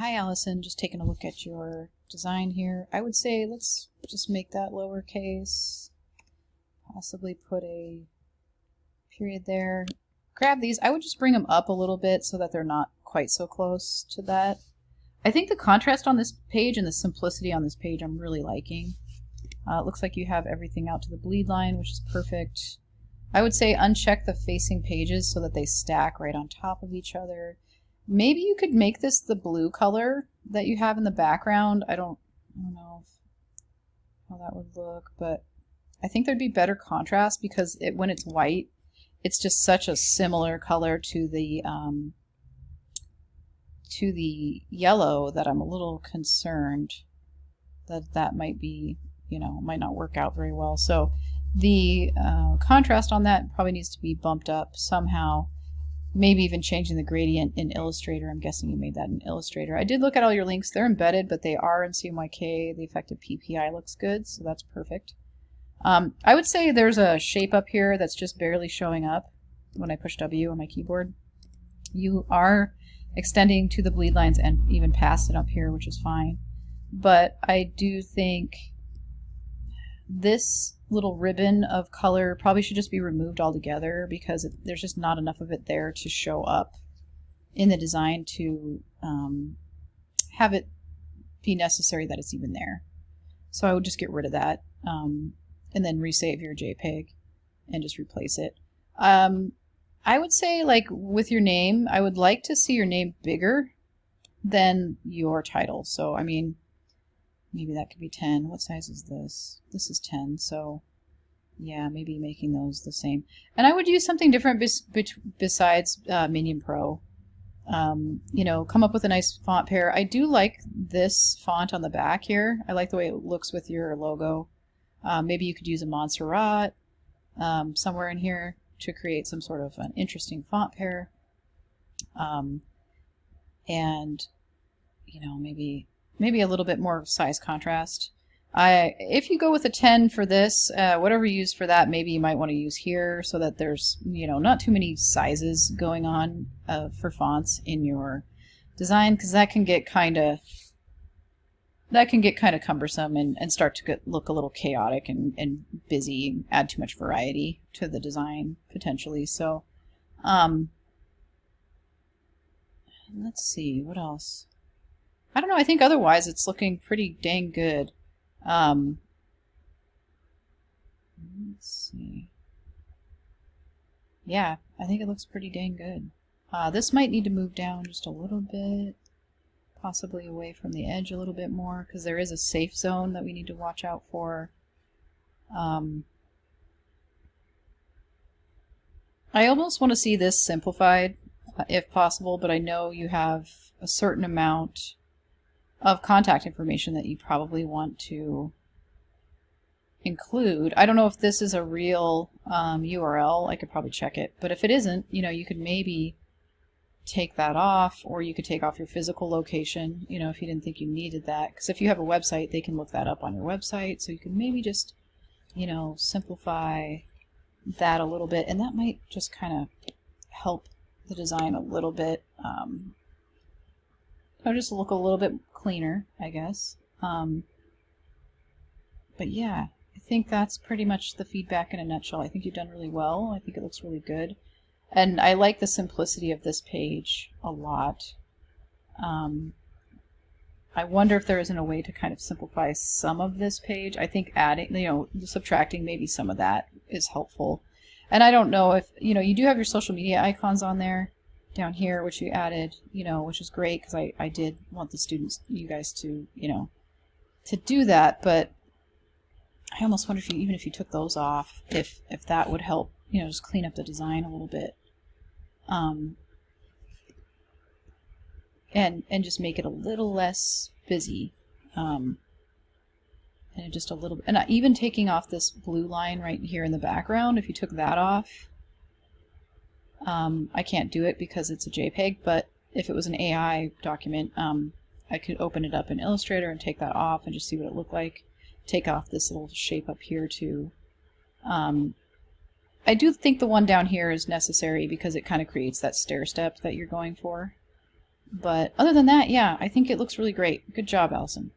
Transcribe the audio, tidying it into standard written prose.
hi Allison, just taking a look at your design here. I would say let's just make that lowercase, possibly put a period there. Grab these. I would just bring them up a little bit so that they're not quite so close to that. I think the contrast on this page and the simplicity on this page I'm really liking. It looks like you have everything out to the bleed line, which is perfect. I would say uncheck the facing pages so that they stack right on top of each other. Maybe you could make this the blue color that you have in the background. I don't know how that would look, but I think there'd be better contrast because when it's white, it's just such a similar color to the yellow that I'm a little concerned that that might be, might not work out very well. So the contrast on that probably needs to be bumped up somehow. Maybe even changing the gradient in Illustrator. I'm guessing you made that in Illustrator. I did look at all your links. They're embedded, but they are in CMYK. The effective PPI looks good, so that's perfect. I would say there's a shape up here that's just barely showing up when I push W on my keyboard. You are extending to the bleed lines and even past it up here, which is fine. But I do think this little ribbon of color probably should just be removed altogether because there's just not enough of it there to show up in the design to have it be necessary that it's even there. So I would just get rid of that and then resave your JPEG and just replace it. I would say, like with your name, I would like to see your name bigger than your title. So I mean, maybe that could be 10. What size is this? This is 10, so yeah, maybe making those the same. And I would use something different besides Minion Pro. Come up with a nice font pair. I do like this font on the back here. I like the way it looks with your logo. Maybe you could use a Montserrat somewhere in here to create some sort of an interesting font pair. And, maybe a little bit more size contrast. If you go with a 10 for this, whatever you use for that, maybe you might want to use here so that there's, not too many sizes going on for fonts in your design, because that can get kind of cumbersome and start to look a little chaotic and busy and add too much variety to the design potentially. So, let's see, what else? I don't know, I think otherwise it's looking pretty dang good. Let's see. Yeah, I think it looks pretty dang good. This might need to move down just a little bit, possibly away from the edge a little bit more, because there is a safe zone that we need to watch out for. I almost want to see this simplified, if possible, but I know you have a certain amount of contact information that you probably want to include. I don't know if this is a real URL. I could probably check it, but if it isn't, you could maybe take that off, or you could take off your physical location, if you didn't think you needed that, because if you have a website, they can look that up on your website, so you can maybe just, simplify that a little bit, and that might just kind of help the design a little bit. Or just look a little bit cleaner, I guess. But yeah, I think that's pretty much the feedback in a nutshell. I think you've done really well. I think it looks really good. And I like the simplicity of this page a lot. I wonder if there isn't a way to kind of simplify some of this page. I think adding, subtracting maybe some of that is helpful. And I don't know if, you do have your social media icons on there down here, which you added, which is great, because I did want the students, you guys to, to do that, but I almost wonder if even if you took those off, if that would help, just clean up the design a little bit. And just make it a little less busy. And just a little bit, and even taking off this blue line right here in the background, if you took that off, I can't do it because it's a JPEG, but if it was an AI document, I could open it up in Illustrator and take that off and just see what it looked like. Take off this little shape up here too. I do think the one down here is necessary because it kind of creates that stair step that you're going for. But other than that, yeah, I think it looks really great. Good job, Allison.